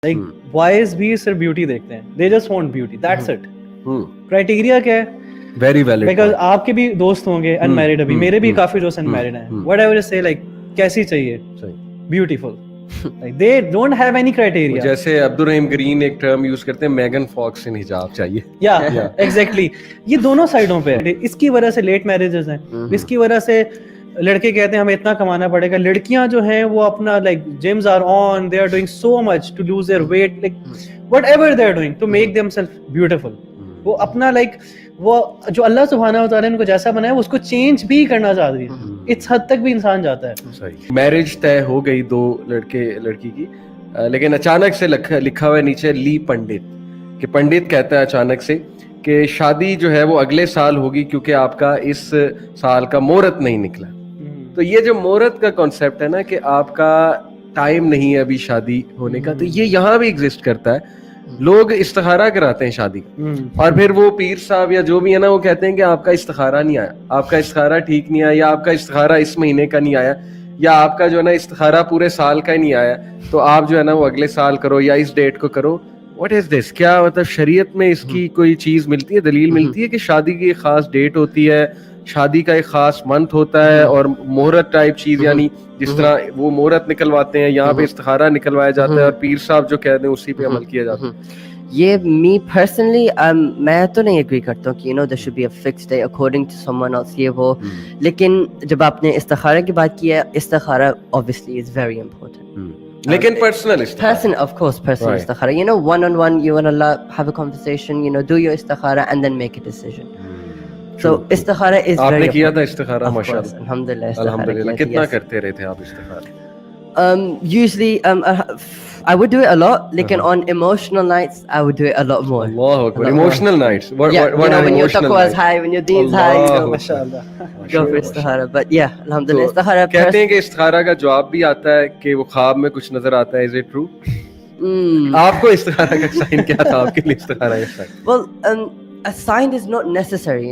Like boys بھی صرف beauty دیکھتے ہیں, they just want beauty, that's it. Criteria کیا ہے؟ Very valid. Because آپ کے بھی دوست ہوں گے unmarried, ابھی میرے بھی کافی دوست unmarried ہیں. Whatever you say, like کیسی چاہیے, beautiful. Like they don't have any criteria. جیسے عبدالرحیم گرین ایک ٹرم یوز کرتے ہیں, میگن فاکس ان حجاب چاہیے. Yeah, exactly. یہ دونوں سائڈوں پہ ہے. اس کی وجہ سے لیٹ میرجز ہیں, اس کی وجہ سے لڑکے کہتے ہیں ہمیں اتنا کمانا پڑے گا. لڑکیاں جو ہیں وہ اپنا like gyms are on, they are doing so much to lose their weight, like whatever they are doing to make them self beautiful. وہ اپنا لائک وہ جو اللہ سبحانہ و تعالیٰ نے ان کو جیسا بنایا اس کو چینج بھی کرنا چاہتی ہے. اس حد تک بھی انسان جاتا ہے. میرج طے ہو گئی دو لڑکے لڑکی کی, لیکن اچانک سے لکھا ہوا ہے نیچے لی پنڈت, کہ پنڈت کہتا ہے اچانک سے کہ شادی جو ہے وہ اگلے سال ہوگی کیونکہ آپ کا اس سال کا مہورت نہیں نکلا. تو یہ جو مہورت کا کانسیپٹ ہے نا کہ آپ کا ٹائم نہیں ہے ابھی شادی ہونے کا, تو یہ یہاں بھی ایگزسٹ کرتا ہے. لوگ استخارہ کراتے ہیں شادی کا, اور پھر وہ پیر صاحب یا جو بھی ہے نا وہ کہتے ہیں کہ آپ کا استخارہ نہیں آیا, آپ کا استخارہ ٹھیک نہیں آیا, یا آپ کا استخارہ اس مہینے کا نہیں آیا, یا آپ کا جو ہے نا استخارہ پورے سال کا ہی نہیں آیا, تو آپ جو ہے نا وہ اگلے سال کرو یا اس ڈیٹ کو کرو. واٹ از دس؟ کیا مطلب شریعت میں اس کی کوئی چیز ملتی ہے, دلیل ملتی ہے کہ شادی کی ایک خاص ڈیٹ ہوتی ہے, شادی کا ایک خاص منتھ ہوتا ہے, اور مہورت ٹائپ چیز, یعنی جس طرح وہ مہورت نکلواتے ہیں یہاں پہ استخارہ نکلوایا جاتا ہے اور پیر صاحب جو کہتے ہیں اسی پہ عمل کیا جاتا ہے. یہ می پرسنلی میں تو نہیں اگری کرتا ہوں کہ there should be a fixed day according to someone else یہ وہ, لیکن جب آپ نے استخارہ کی بات کی ہے, استخارہ obviously is very important. لیکن personal of course personal استخارہ, one on one you and Allah have a conversation, do your استخارہ and then make a decision. So استخارہ is very. آپ نے کیا تھا استخارہ؟ ماشاءاللہ الحمدللہ. کتنا کرتے رہے تھے آپ استخارہ؟ Usually I would do it a lot, لیکن on emotional nights I would do it a lot more. Allah Akbar. Emotional nights. What when your taqwa is high, when your deen is high, ماشاءاللہ go for استخارہ. But yeah, الحمدللہ استخارہ. کہتے ہیں کہ استخارہ کا جواب بھی آتا ہے کہ وہ خواب میں کچھ نظر آتا ہے. Is it true? آپ کو استخارہ کا سائن کیا تھا, آپ کے لیے استخارہ کا sign? Well, a sign is not necessary,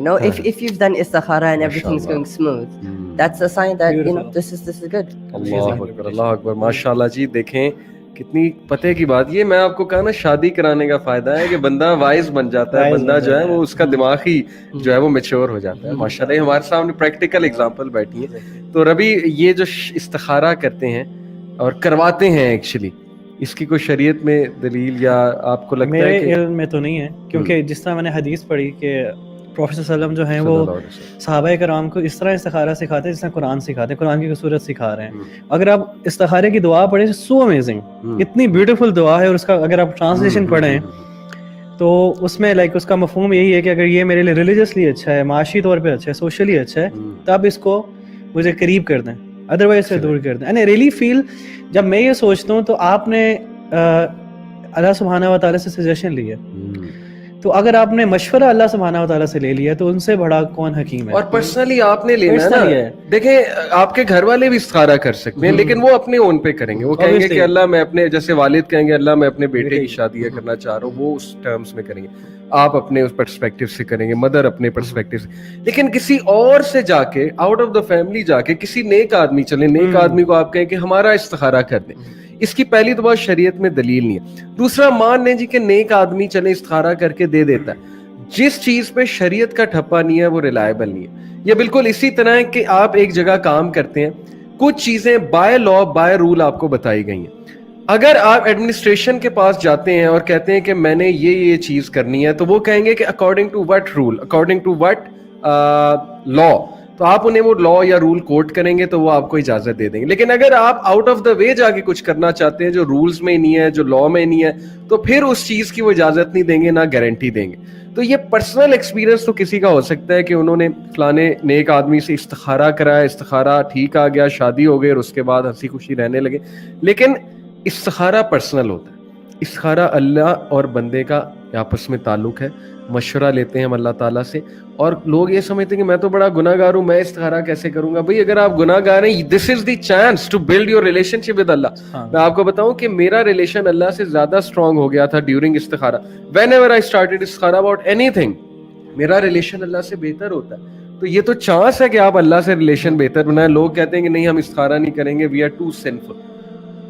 if you've done istikhara and everything's going smooth, that's a sign that this is good. اللہ اکبر, اللہ اکبر, ماشاءاللہ جی. دیکھیں کتنی پتے کی بات. یہ میں آپ کو کہا نا, شادی کرانے کا فائدہ ہے کہ بندہ وائز بن جاتا ہے, بندہ جو ہے وہ اس کا دماغ ہی جو ہے وہ میچور ہو جاتا ہے. ماشاءاللہ ہمارے سامنے پریکٹیکل اگزامپل بیٹھی ہے. تو ربی, یہ جو استخارہ کرتے ہیں اور کرواتے ہیں ایکچولی, اس کی کوئی شریعت میں دلیل یا آپ کو لگتا ہے کہ؟ میرے علم میں تو نہیں ہے, کیونکہ جس طرح میں نے حدیث پڑھی کہ پروفیٹ صلی اللہ علیہ وسلم جو ہیں وہ صحابہ کرام کو اس طرح استخارہ سکھاتے ہیں جس طرح قرآن سکھاتے ہیں, قرآن کی صورت سکھا رہے ہیں. اگر آپ استخارے کی دعا پڑھیں, سو امیزنگ, اتنی بیوٹیفل دعا ہے, اور اس کا اگر آپ ٹرانسلیشن پڑھیں تو اس میں لائک اس کا مفہوم یہی ہے کہ اگر یہ میرے لیے ریلیجسلی اچھا ہے, معاشی طور پہ اچھا ہے, سوشلی اچھا ہے, تب اس کو مجھے قریب کر دیں, ادروائز سے دور کر دیں. اینڈ آئی ریئلی فیل, جب میں یہ سوچتا ہوں تو آپ نے اللہ سبحانہ و تعالیٰ سے سجیشن لی ہے, تو اگر آپ نے مشورہ اللہ سبحانہ و تعالیٰ سے لے لیا تو ان سے بڑا کون حکیم ہے. اور پرسنلی آپ نے لینا ہے نا. دیکھیں آپ کے گھر والے بھی استخارہ کر سکتے ہیں, لیکن وہ اپنے اون پہ کریں گے. وہ کہیں گے کہ اللہ میں اپنے, جیسے والد کہیں گے اللہ میں اپنے بیٹے کی شادی کرنا چاہ رہا ہوں, وہ اس ٹرمز میں کریں گے. آپ اپنے اس پرسپیکٹو سے کریں گے, مدر اپنے پرسپیکٹو سے. لیکن کسی اور سے جا کے, آؤٹ آف دا فیملی جا کے, کسی نیک آدمی چلیں, نیک آدمی کو آپ کہیں کہ ہمارا استخارہ کر دیں, اس کی پہلی تو بات شریعت میں دلیل نہیں ہے. دوسرا, مان لیں جی کہ نیک آدمی چلے استخارہ کر کے دے دیتا ہے, جس چیز پہ شریعت کا ٹھپا نہیں ہے وہ ریلائبل نہیں ہے. یہ بالکل اسی طرح ہے کہ آپ ایک جگہ کام کرتے ہیں, کچھ چیزیں بائی لا بائی رول آپ کو بتائی گئی ہیں. اگر آپ ایڈمنسٹریشن کے پاس جاتے ہیں اور کہتے ہیں کہ میں نے یہ چیز کرنی ہے, تو وہ کہیں گے کہ according to what rule, according to what law, تو آپ انہیں وہ لا یا رول کوٹ کریں گے تو وہ آپ کو اجازت دے دیں گے. لیکن اگر آپ آؤٹ آف دا وے جا کے کچھ کرنا چاہتے ہیں جو رولز میں نہیں ہے, جو لا میں نہیں ہے, تو پھر اس چیز کی وہ اجازت نہیں دیں گے, نہ گارنٹی دیں گے. تو یہ پرسنل ایکسپیرینس تو کسی کا ہو سکتا ہے کہ انہوں نے فلانے نیک آدمی سے استخارہ کرایا, استخارہ ٹھیک آ گیا, شادی ہو گئی, اور اس کے بعد ہنسی خوشی رہنے لگے. لیکن استخارہ پرسنل ہوتا ہے. استخارہ اللہ اور بندے کا آپس میں تعلق ہے, مشورہ لیتے ہیں ہم اللہ تعالیٰ سے. اور لوگ یہ سمجھتے ہیں کہ میں تو بڑا گناہ گار ہوں, میں استخارہ کیسے کروں گا. بھائی اگر آپ گناہ گار ہیں, this is the chance to build your relationship with Allah. میں آپ کو بتاؤں کہ میرا ریلیشن اللہ سے زیادہ اسٹرانگ ہو گیا تھا ڈیورنگ استخارہ. وین ایور آئی اسٹارٹیڈ استخارہ اباؤٹ اینی تھنگ, میرا ریلیشن اللہ سے بہتر ہوتا ہے. تو یہ تو چانس ہے کہ آپ اللہ سے ریلیشن بہتر بنائیں. لوگ کہتے ہیں کہ نہیں ہم استخارہ نہیں کریں گے, we are too sinful.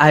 I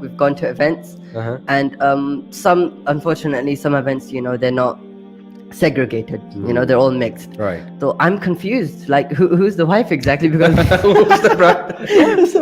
we've gone to events and some unfortunately some events you know they're not segregated, you know they're all mixed. Right. So I'm confused, like who's the wife exactly because Who's the bride?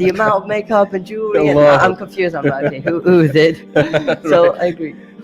the amount of makeup and jewelry and Allah. I'm confused. I'm like, okay, who is it? So I agree.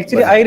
Actually, I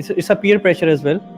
it's a peer pressure as well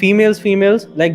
females like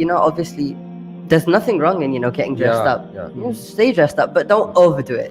you know obviously there's nothing wrong in you know getting dressed up. You know, stay dressed up but don't overdo it.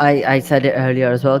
I said it earlier as well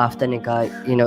after nikah you know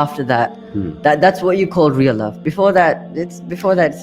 After that that's what you call real love. Before that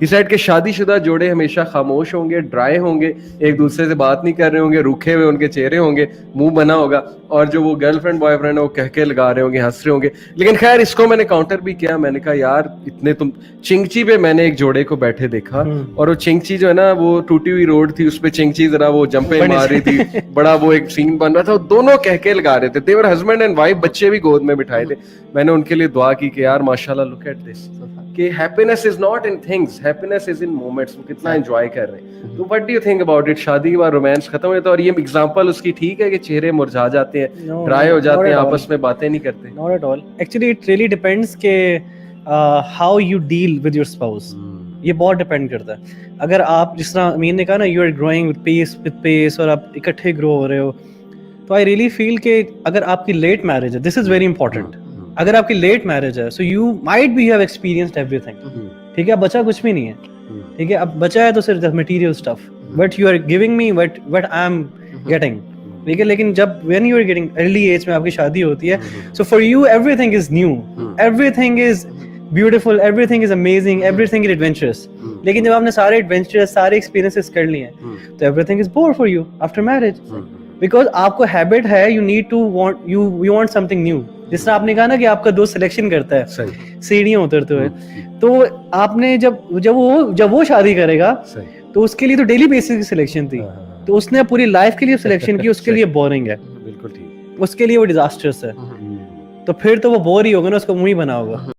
He said کہ شادی شدہ جوڑے ہمیشہ خاموش ہوں گے, dry ہوں گے, ایک دوسرے سے بات نہیں کر رہے ہوں گے, روکھے ہوئے ان کے چہرے ہوں گے, منہ بنا ہوگا, اور جو وہ گرل فرینڈ بوائے فرینڈ ہے وہ کہہ کے لگا رہے ہوں گے, ہنس رہے ہوں گے. لیکن خیر اس کو میں نے کاؤنٹر بھی کیا, میں نے کہا یار اتنے تم چنگچی پہ میں نے ایک جوڑے کو بیٹھے دیکھا, اور وہ چنگچی جو ہے نا وہ ٹوٹی ہوئی روڈ تھی, اس پہ چنگچی ذرا وہ جمپیں مار رہی تھی, بڑا وہ ایک سین بن رہا تھا, دونوں کہہ کے لگا رہے تھے. they were husband and wife, بچے بھی گود میں بٹھائے تھے. میں نے ان کے لیے دعا کی کہ یار ماشاءاللہ look at this, کہ happiness is not in things, happiness is in moments. وہ کتنا انجوائے کر رہے ہیں. تو what do you think about it? شادی کے بعد رومانس ختم ہو جاتا ہے, اور یہ ایگزامپل اس کی ٹھیک ہے کہ چہرے مرجھا جاتے ہیں, ڈرائی ہو جاتے ہیں, آپس میں باتیں نہیں کرتے. Not at all. Actually it really depends کہ how you deal with your spouse. یہ بہت ڈپینڈ کرتا ہے. اگر آپ جس طرح امین نے کہا نا you are growing with pace اور آپ اکٹھے گرو ہو رہے ہو, تو آئی ریئلی فیل کہ اگر آپ کی لیٹ میرج ہے, دس از ویری امپورٹنٹ, اگر آپ کی لیٹ میرج ہے so you might be have experienced everything, ٹھیک ہے, اب بچہ کچھ بھی نہیں ہے, ٹھیک ہے, اب بچہ ہے تو صرف material stuff, but you are giving me what I am getting, ٹھیک ہے. لیکن جب when you are getting early age میں آپ کی شادی ہوتی ہے, so for you everything is new, everything is beautiful, everything is amazing, everything is adventurous. لیکن جب آپ نے سارے ایڈونچرس سارے ایکسپیرینسز کر لیے ہیں تو everything is bore for you after marriage, because آپ کو ہیبٹ ہے, you need to want you want something new. جس طرح آپ نے کہا نا کہ آپ کا دوست سلیکشن کرتا ہے سیڑھیاں اترتے ہوئے, تو آپ نے جب وہ شادی کرے گا تو اس کے لیے تو ڈیلی بیسس کی سلیکشن تھی, تو اس نے پوری لائف کے لیے سلیکشن کی, اس کے لیے بورنگ ہے, بالکل ٹھیک, اس کے لیے وہ ڈیزاسٹرس ہے, تو پھر تو وہ بور ہی ہوگا نا, اس کو منہ ہی بنا ہوگا.